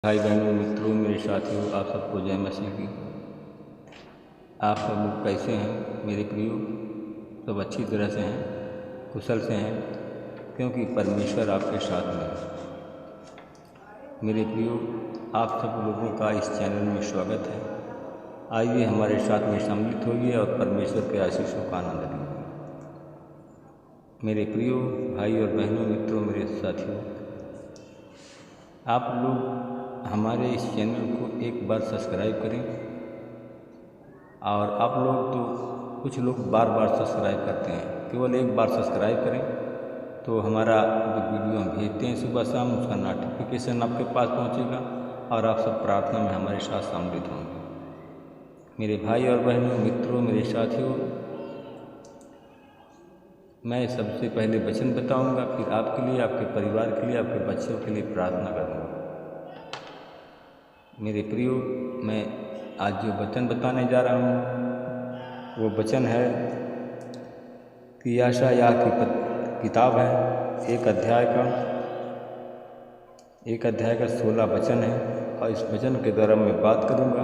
भाई बहनों, मित्रों, मेरे साथियों, आप सबको जय मसीह की। आप सब लोग कैसे हैं मेरे प्रियो? सब अच्छी तरह से हैं, कुशल से हैं, क्योंकि परमेश्वर आपके साथ में है। मेरे प्रियो, आप सब लोगों का इस चैनल में स्वागत है। आइए हमारे साथ में सम्मिलित होइए और परमेश्वर के आशीषों का आनंद लीजिए। मेरे प्रियो भाई और बहनों, मित्रों, मेरे साथियों, आप लोग हमारे इस चैनल को एक बार सब्सक्राइब करें। और आप लोग तो कुछ लोग बार बार सब्सक्राइब करते हैं, केवल एक बार सब्सक्राइब करें तो हमारा जो वीडियो हम भेजते हैं सुबह शाम, उसका नोटिफिकेशन आपके पास पहुंचेगा और आप सब प्रार्थना में हमारे साथ सम्मिलित होंगे। मेरे भाई और बहनों, मित्रों, मेरे साथियों, मैं सबसे पहले वचन बताऊंगा, फिर आपके लिए, आपके परिवार के लिए, आपके बच्चों के लिए प्रार्थना करूंगा। मेरे प्रियो, मैं आज जो वचन बताने जा रहा हूँ वो वचन है कि यशायाह की किताब है, एक अध्याय का 16 वचन है। और इस वचन के द्वारा मैं बात करूँगा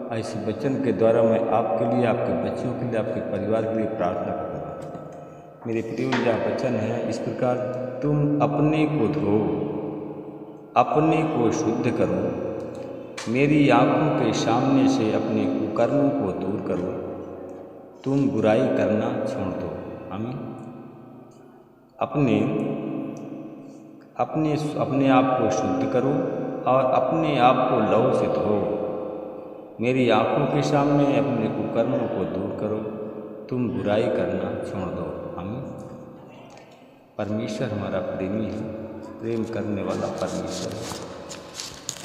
और इस वचन के द्वारा मैं आपके लिए, आपके बच्चों के लिए, आपके परिवार के लिए प्रार्थना करूँगा। मेरे प्रियो, यह वचन है इस प्रकार: तुम अपने को धो, अपने को शुद्ध करो, मेरी आँखों के सामने से अपने कुकर्मों को दूर करो, तुम बुराई करना छोड़ दो। आमीन। अपने आप को शुद्ध करो और अपने आप को लहू से धो, मेरी आँखों के सामने अपने कुकर्मों को दूर करो, तुम बुराई करना छोड़ दो। आमीन। परमेश्वर हमारा प्रेमी है, प्रेम करने वाला परमेश्वर है।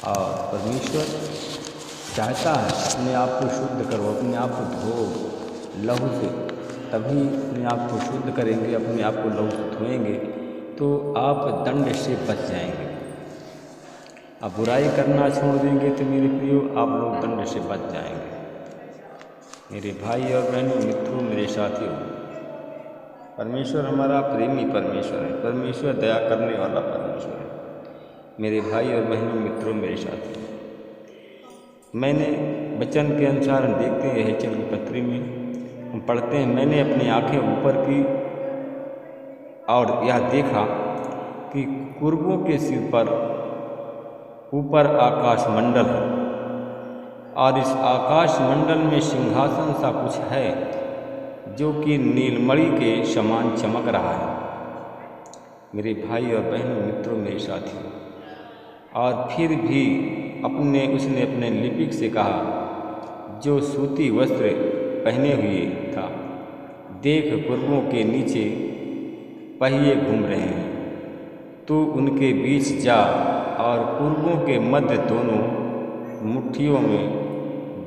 और परमेश्वर चाहता है अपने आप को शुद्ध करो, अपने आप को धो लहू से, तभी अपने आप को शुद्ध करेंगे, अपने आप को लहू से धोएंगे तो आप दंड से बच जाएंगे। अब बुराई करना छोड़ देंगे तो मेरे प्रियो, आप लोग दंड से बच जाएंगे। मेरे भाई और बहनों, मित्रों, मेरे साथियों, परमेश्वर हमारा प्रेमी परमेश्वर है, परमेश्वर दया करने वाला परमेश्वर है। मेरे भाई और बहनों, मित्रों, मेरे साथियों, मैंने वचन के अनुसार हम देखते हैं, हेचल की पत्री में हम पढ़ते हैं, मैंने अपनी आंखें ऊपर की और यह देखा कि कुर्बों के सिर पर ऊपर आकाश मंडल है और इस आकाश मंडल में सिंहासन सा कुछ है जो कि नीलमणि के समान चमक रहा है। मेरे भाई और बहनों, मित्रों, मेरे साथियों, और फिर भी उसने अपने लिपिक से कहा जो सूती वस्त्र पहने हुए था, देख, कुर्बों के नीचे पहिए घूम रहे हैं, तू उनके बीच जा और कुर्बों के मध्य दोनों मुट्ठियों में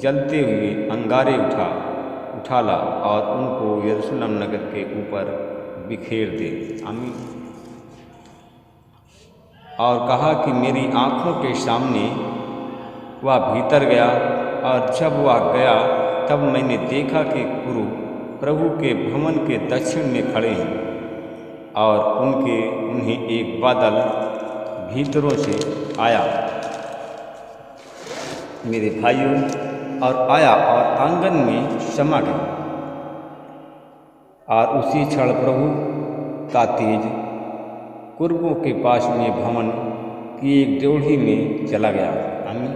जलते हुए अंगारे उठा ला और उनको यरूशलेम नगर के ऊपर बिखेर दे। आमीन। और कहा कि मेरी आँखों के सामने वह भीतर गया, और जब वह गया तब मैंने देखा कि प्रभु के भवन के दक्षिण में खड़े हैं और उन्हें एक बादल भीतरों से आया, मेरे भाइयों, और आंगन में समा गया। और उसी क्षण प्रभु का तेज कुर्बों के पास में भवन की एक ड्योढ़ी में चला गया। आमीन।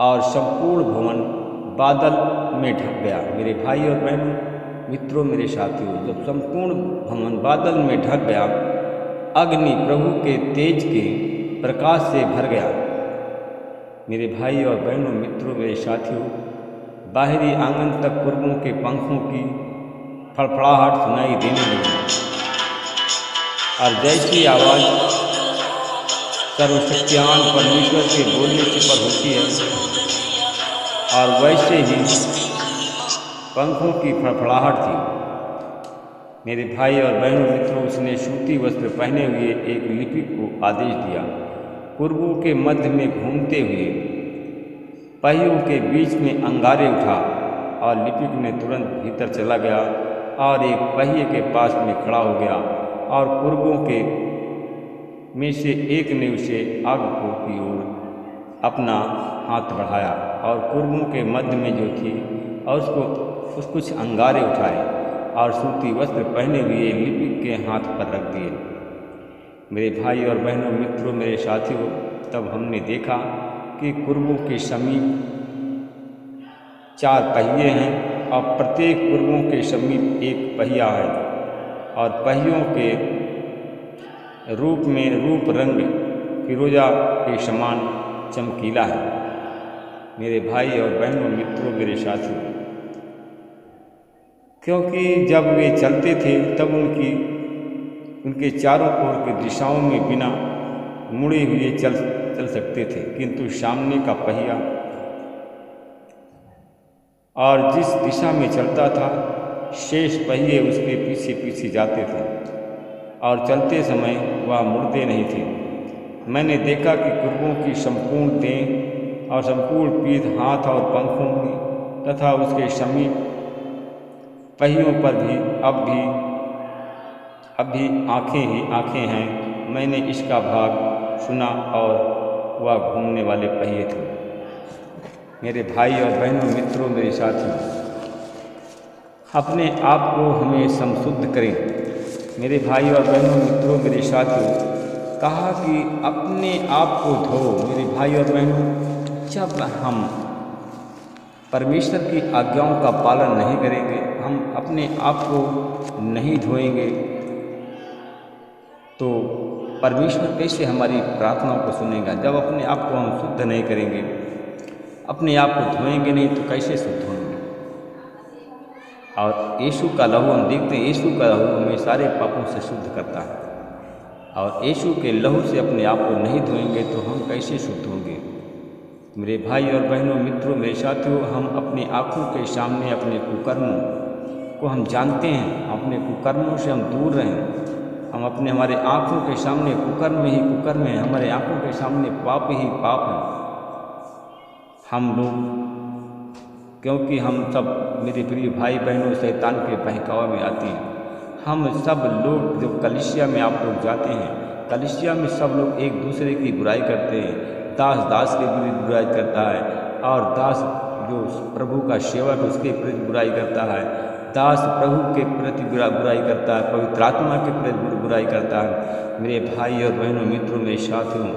और संपूर्ण भवन बादल में ढक गया। मेरे भाई और बहनों, मित्रों, मेरे साथियों, जब संपूर्ण भवन बादल में ढक गया, अग्नि प्रभु के तेज के प्रकाश से भर गया। मेरे भाई और बहनों, मित्रों, मेरे साथियों, बाहरी आंगन तक कुर्बों के पंखों की फड़फड़ाहट सुनाई देने लगी और जैसी आवाज़ सर्वशक्तिमान परमेश्वर के बोलने से पर होती है, और वैसे ही पंखों की फड़फड़ाहट थी। मेरे भाई और बहनों, मित्रों, उसने सूती वस्त्र पहने हुए एक लिपिक को आदेश दिया, कुर्बों के मध्य में घूमते हुए पहियों के बीच में अंगारे उठा। और लिपिक ने तुरंत भीतर चला गया और एक पहिए के पास में खड़ा हो गया और कुर्बों के में से एक ने उसे आग की ओर अपना हाथ बढ़ाया और कुर्मों के मध्य में जो थी और उस कुछ अंगारे उठाए और सूती वस्त्र पहने हुए लिपिक के हाथ पर रख दिए। मेरे भाई और बहनों, मित्रों, मेरे साथियों, तब हमने देखा कि कुर्मों के समीप 4 पहिए हैं और प्रत्येक कुर्मों के समीप एक पहिया है और पहियों के रूप रंग फिरोजा के समान चमकीला है। मेरे भाई और बहनों, मित्रों, मेरे साथियों, क्योंकि जब वे चलते थे तब उनके चारों ओर की दिशाओं में बिना मुड़े हुए चल सकते थे, किंतु सामने का पहिया और जिस दिशा में चलता था शेष पहिए उसके पीछे पीछे जाते थे और चलते समय वह मुड़ते नहीं थे। मैंने देखा कि कुर्मों की संपूर्ण देह और संपूर्ण पीठ, हाथ और पंखों में तथा उसके समीप पहियों पर भी अब भी आँखें ही आँखें हैं। मैंने इसका भाग सुना और वह घूमने वाले पहिए थे। मेरे भाई और बहनों, मित्रों, मेरे साथियों, अपने आप को हमें संशुद्ध करें। मेरे भाई और बहनों, मित्रों, मेरे साथियों, कहा कि अपने आप को धो। मेरे भाई और बहनों, जब हम परमेश्वर की आज्ञाओं का पालन नहीं करेंगे, हम अपने आप को नहीं धोएंगे, तो परमेश्वर कैसे हमारी प्रार्थनाओं को सुनेगा। जब अपने आप को हम शुद्ध नहीं करेंगे, अपने आप को धोएंगे नहीं, तो कैसे शुद्ध होंगे। और यीशु का लहू हम देखते हैं, यीशु का लहू हमें सारे पापों से शुद्ध करता है और यीशु के लहू से अपने आप को नहीं धोएंगे तो हम कैसे शुद्ध होंगे। मेरे भाई और बहनों, मित्रों, मेरे साथियों, हम अपनी आँखों के सामने अपने कुकर्मों को हम जानते हैं, अपने कुकर्मों से हम दूर रहें। हम हमारे आँखों के सामने कुकर्म ही कुकर्म है, हमारे आँखों के सामने पाप ही पाप है। हम लोग, क्योंकि हम सब, मेरे प्रिय भाई बहनों, शैतान के बहकावे में आते हैं। हम सब लोग जो कलीसिया में आप लोग जाते हैं, कलीसिया में सब लोग एक दूसरे की बुराई करते हैं। दास के विरुद्ध बुराई करता है और दास जो प्रभु का सेवक उसके प्रति बुराई करता है। दास प्रभु के प्रति बुराई करता है, पवित्र आत्मा के प्रति बुराई करता है। मेरे भाई और बहनों, मित्रों, मेरे साथियों,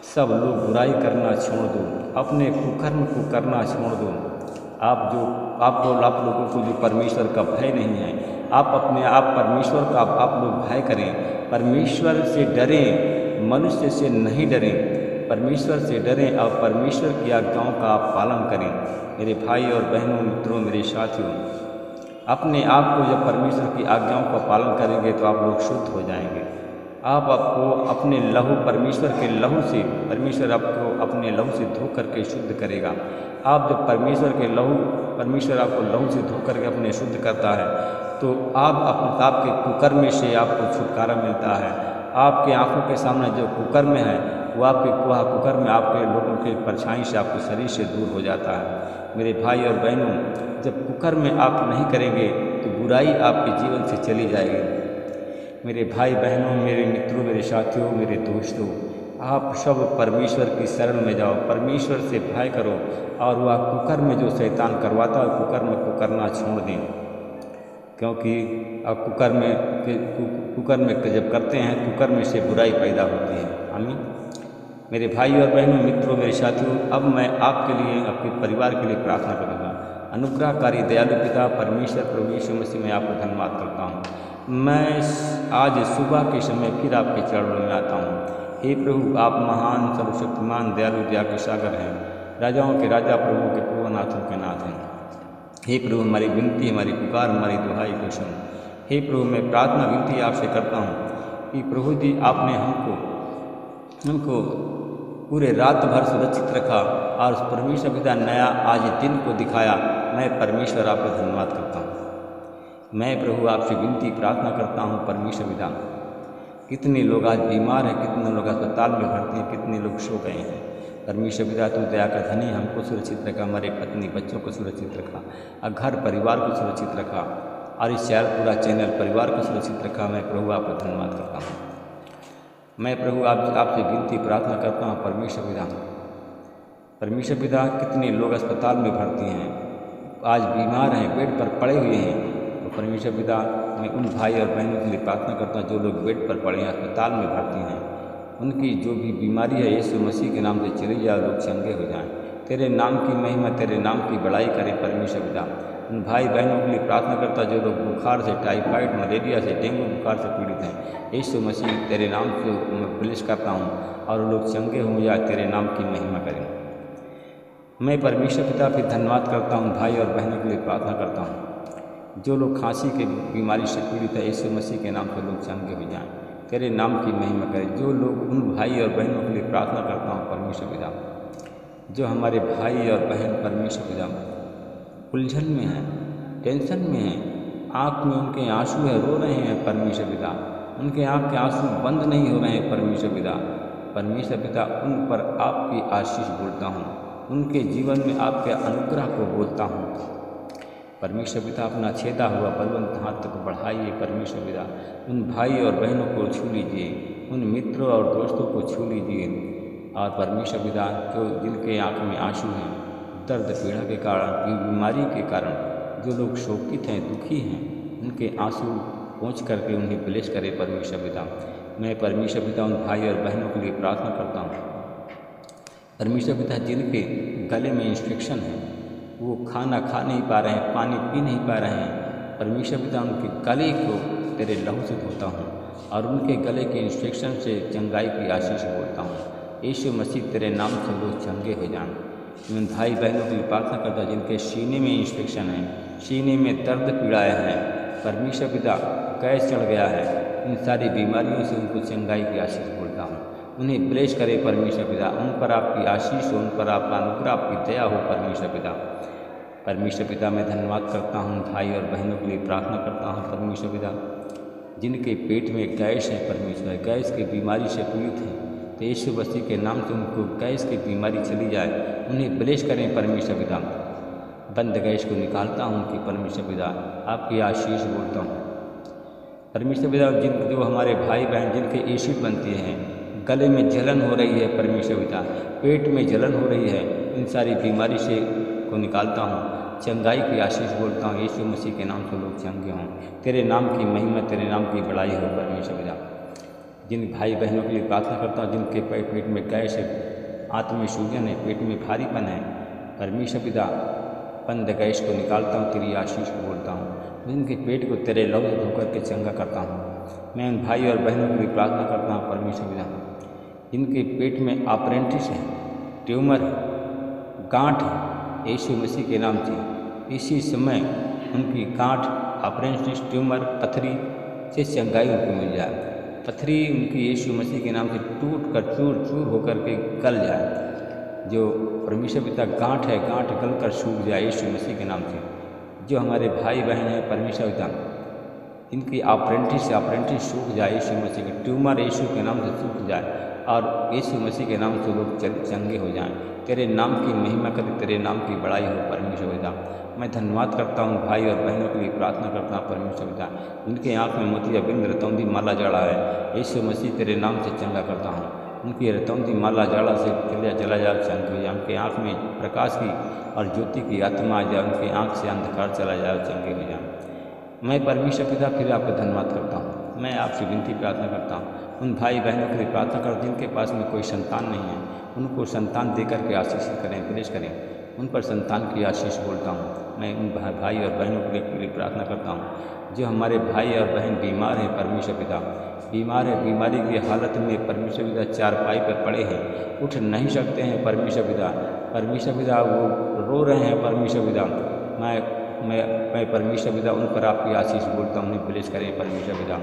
सब लोग बुराई करना छोड़ दो, अपने कुकर्म को करना छोड़ दो। आप लोगों को जो परमेश्वर का भय नहीं है, आप परमेश्वर का आप लोग भय करें, परमेश्वर से डरें, मनुष्य से नहीं डरें। परमेश्वर से डरें और परमेश्वर की आज्ञाओं का आप पालन करें। मेरे भाई और बहनों, मित्रों, मेरे साथियों, अपने आप को जब परमेश्वर की आज्ञाओं का पालन करेंगे तो आप लोग शुद्ध हो जाएंगे। आपको अपने लहू, परमेश्वर के लहू से, परमेश्वर आपको अपने लहू से धो करके शुद्ध करेगा। आप जब परमेश्वर आपको लहू से धो करके अपने शुद्ध करता है तो आपके कुकर्म से आपको छुटकारा मिलता है। आपके आंखों के सामने जो कुकर्म है वह कुकर्म आपके लोगों के परछाई से, आपके शरीर से दूर हो जाता है। मेरे भाई और बहनों, जब कुकर्म आप नहीं करेंगे तो बुराई आपके जीवन से चली जाएगी। मेरे भाई बहनों, मेरे मित्रों, मेरे साथियों, मेरे दोस्तों, आप सब परमेश्वर की शरण में जाओ, परमेश्वर से भय करो और वह कुकर्म जो शैतान करवाता है कुकर्म को करना छोड़ दें, क्योंकि आप कुकर्म जब करते हैं कुकर्म से बुराई पैदा होती है। आमीन। मेरे भाई और बहनों, मित्रों, मेरे साथियों, अब मैं आपके लिए, आपके परिवार के लिए प्रार्थना करूँगा। अनुग्रहकारी दयालु पिता परमेश्वर प्रभु यीशु मसीह में आपको धन्यवाद करता हूँ। मैं आज सुबह के समय फिर आपके चरणों में आता हूँ। हे प्रभु, आप महान, सर्वशक्तिमान, दयालु, दया के सागर हैं, राजाओं के राजा, प्रभु के प्रभु, नाथों के नाथ हैं। हे प्रभु, हमारी विनती, हमारी पुकार, हमारी दुहाई को सुन। हे प्रभु, मैं प्रार्थना विनती आपसे करता हूँ कि प्रभु जी, आपने हमको पूरे रात भर सुरक्षित रखा और उस परमेश्वर पिता नया आज दिन को दिखाया। मैं परमेश्वर आपका धन्यवाद करता हूँ। मैं प्रभु आपसे विनती प्रार्थना करता हूँ परमेश्वर पिता, कितने लोग आज बीमार हैं, कितने लोग अस्पताल में भर्ती हैं, कितने लोग सो गए हैं। परमेश्वर पिता, तू दया का धनी, हमको सुरक्षित रखा, हमारे पत्नी बच्चों को सुरक्षित रखा और घर परिवार को सुरक्षित रखा और इस पूरा चैनल परिवार को सुरक्षित रखा। मैं प्रभु आपका धन्यवाद करता हूँ। मैं प्रभु आपसे विनती प्रार्थना करता हूँ परमेश्वर पिता। परमेश्वर पिता, कितने लोग अस्पताल में भर्ती हैं, आज बीमार हैं, बेड पर पड़े हुए हैं। तो परमेश्वर पिता, मैं उन भाई और बहनों के लिए प्रार्थना करता हूँ जो लोग बेड पर पड़े हैं, अस्पताल में भर्ती हैं, उनकी जो भी बीमारी है यीशु मसीह के नाम से चली जाए, लोग चंगे हो जाएं। तेरे नाम की महिमा, तेरे नाम की बड़ाई करें परमेश्वर पिता। उन भाई बहनों के लिए प्रार्थना करता जो लोग बुखार से, टाइफाइड, मलेरिया से, डेंगू बुखार से पीड़ित हैं, यीशु मसीह तेरे नाम से मैं ब्लेस करता हूँ और लोग चंगे हो जाए, तेरे नाम की महिमा करें। मैं परमेश्वर पिता फिर धन्यवाद करता हूँ भाई और बहनों के लिए प्रार्थना करता हूँ जो लोग खांसी के बीमारी से पीड़ित है, यीशु मसीह के नाम से लोग चंगे हो जाएं, तेरे नाम की महिमा करें। जो लोग उन भाई और बहनों के लिए प्रार्थना करता हूँ परमेश्वर पिता, जो हमारे भाई और बहन परमेश्वर पिता उलझन में हैं, टेंशन में हैं, आँख में उनके आंसू है, रो रहे हैं परमेश्वर पिता, उनके आँख के आंसू बंद नहीं हो रहे हैं परमेश्वर पिता। परमेश्वर पिता, उन पर आपकी आशीष बोलता हूँ, उनके जीवन में आपके अनुग्रह को बोलता हूँ परमेश्वर पिता। अपना छेदा हुआ बलवंत हाथ तक बढ़ाइए परमेश्वर पिता, उन भाई और बहनों को छू लीजिए, उन मित्रों और दोस्तों को छू लीजिए। और परमेश्वर पिता, जो जिनके आँख में आंसू हैं, दर्द पीड़ा के कारण, बीमारी के कारण, जो लोग शोकित हैं, दुखी हैं, उनके आंसू पहुँच करके उन्हें ब्लेस करे परमेश्वर पिता। मैं परमेश्वर पिता उन भाई और बहनों के लिए प्रार्थना करता हूँ परमेश्वर पिता, जिनके गले में इन्फेक्शन है, वो खाना खा नहीं पा रहे हैं, पानी पी नहीं पा रहे हैं परमेश्वर पिता, उनके गले को तेरे लहू से धोता हूँ और उनके गले के इन्फेक्शन से चंगाई की आशीष बोलता हूँ। यीशु मसीह तेरे नाम से लोग चंगे हो जाएं। मैं भाई बहनों के लिए प्रार्थना करता हूँ जिनके सीने में इन्फेक्शन है, सीने में दर्द पीड़ाएँ हैं परमेश्वर पिता, गैस चढ़ गया है, इन सारी बीमारियों से उनको चंगाई की आशीष बोलता हूँ। उन्हें ब्लेस करे परमेश्वर पिता, उन पर आपकी आशीष हो, उन पर आपका अनुग्रह, आपकी दया हो परमेश्वर पिता। परमेश्वर पिता, मैं धन्यवाद करता हूँ भाई और बहनों के लिए प्रार्थना करता हूँ परमेश्वर पिता, जिनके पेट में गैस है परमेश्वर, गैस की बीमारी से पीड़ित हैं, तो यीशु मसीह के नाम से उनको गैस की बीमारी चली जाए, उन्हें ब्लेस करें परमेश्वर पिता। बंद गैस को निकालता हूँ कि परमेश्वर पिता आपकी आशीष बोलता हूँ परमेश्वर पिता। जो हमारे भाई बहन जिनके एसिड बनती हैं, गले में जलन हो रही है परमेश्वर पिता, पेट में जलन हो रही है, इन सारी बीमारी से को निकालता हूँ, चंगाई की आशीष बोलता हूँ। यीशु मसीह के नाम से लोग चंगे हों, तेरे नाम की महिमा, तेरे नाम की बड़ाई हो परमेश्वर पिता। जिन भाई बहनों के लिए प्रार्थना करता हूँ जिनके पेट में गैस है, आंत में सूजन है, पेट में भारीपन है परमेश्वर पिता, बंद गैस को निकालता हूँ, तेरी आशीष को बोलता हूँ, जिनके पेट को तेरे लहू से धो करके चंगा करता हूँ। मैं उन भाई और बहनों के लिए प्रार्थना करता हूँ परमेश्वर पिता, जिनके पेट में अपेंडिक्स है, ट्यूमर है, गांठ है, यीशु मसीह के नाम से इसी समय उनकी गांठ, अपेंडिक्स, ट्यूमर, पथरी से चंगाई उनको मिल जाए। पथरी उनकी यीशु मसीह के नाम से टूट कर चूर चूर होकर के गल जाए। जो परमेश्वर पिता गांठ है, गांठ गल कर सूख जाए यीशु मसीह के नाम से। जो हमारे भाई बहन हैं परमेश्वर पिता, इनकी अपेंडिक्स सूख जाए यीशु मसीह के, ट्यूमर यीशु के नाम से सूख जाए और यीशु मसीह के नाम से लोग चंगे हो जाएं। तेरे नाम की महिमा करे, तेरे नाम की बड़ाई हो परमेश्वर पिता। मैं धन्यवाद करता हूँ भाई और बहनों के लिए प्रार्थना करता हूँ परमेश्वर पिता, उनके आँख में मोतियाबिंद रतौंधी माला जड़ा है, यीशु मसीह तेरे नाम से चंगा करता हूँ। उनकी रतौंधी माला जड़ा से चला जाए चंगे, या उनके आँख में प्रकाश की और ज्योति की आत्मा आ जाए, उनकी आँख से अंधकार चला जाए, चंगे हो जाए। मैं परमेश्वर पिता फिर आपका धन्यवाद करता हूँ। मैं आपसे विनती प्रार्थना करता हूँ उन भाई बहनों के लिए प्रार्थना कर जिनके पास में कोई संतान नहीं है, उनको संतान दे करके आशीषित करें, ब्लेस करें, उन पर संतान की आशीष बोलता हूँ। मैं उन भाई और बहनों के लिए प्रार्थना करता हूँ जो हमारे भाई और बहन बीमार हैं परमेश्वर पिता, बीमार है, बीमारी की हालत में परमेश्वर पिता चारपाई पर पड़े हैं, उठ नहीं सकते हैं परमेश्वर पिता। परमेश्वर पिता वो रो रहे हैं परमेश्वर पिता। मैं परमेश्वर पिता उन पर आपकी आशीष बोलता हूँ, उन्हें ब्लेस करें परमेश्वर पिता।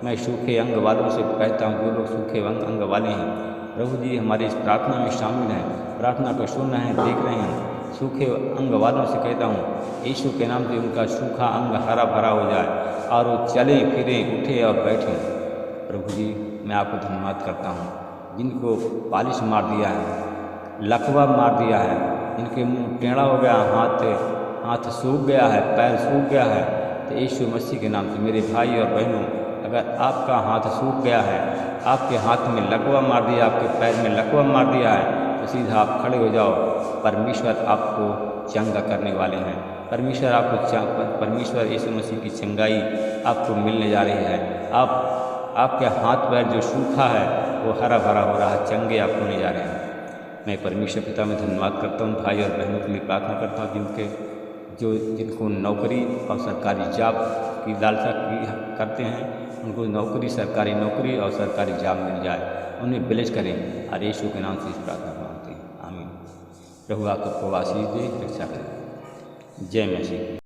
मैं सूखे अंग वालों से कहता हूँ, जो लोग सूखे अंग वाले हैं प्रभु जी हमारी इस प्रार्थना में शामिल हैं, प्रार्थना को सुन रहे हैं, देख रहे हैं, सूखे अंग वालों से कहता हूँ यीशु के नाम से उनका सूखा अंग हरा भरा हो जाए और वो चले फिरे, उठे और बैठे। प्रभु जी मैं आपको धन्यवाद करता हूँ जिनको पालिश मार दिया है, लकवा मार दिया है, जिनके मुंह टेढ़ा हो गया, हाथ सूख गया है, पैर सूख गया है, तो यीशु मसीह के नाम से मेरे भाई और बहनों अगर आपका हाथ सूख गया है, आपके हाथ में लकवा मार दिया, आपके पैर में लकवा मार दिया है, तो सीधा आप खड़े हो जाओ। परमेश्वर आपको चंगा करने वाले हैं। परमेश्वर यीशु मसीह की चंगाई आपको मिलने जा रही है। आपके हाथ पैर जो सूखा है वो हरा भरा हो रहा है, चंगे आप होने जा रहे हैं। मैं परमेश्वर पिता में धन्यवाद करता हूँ भाई और बहनों के लिए प्रार्थना करता हूँ जिनको नौकरी और सरकारी जॉब की लालसा करते हैं, उनको नौकरी, सरकारी नौकरी और सरकारी जॉब मिल जाए, उन्हें ब्लेस करें। और यीशु के नाम से इस प्रार्थना मांगते हैं, आमीन। प्रभु आपको आशीष दे, रक्षा करें। जय मसीह।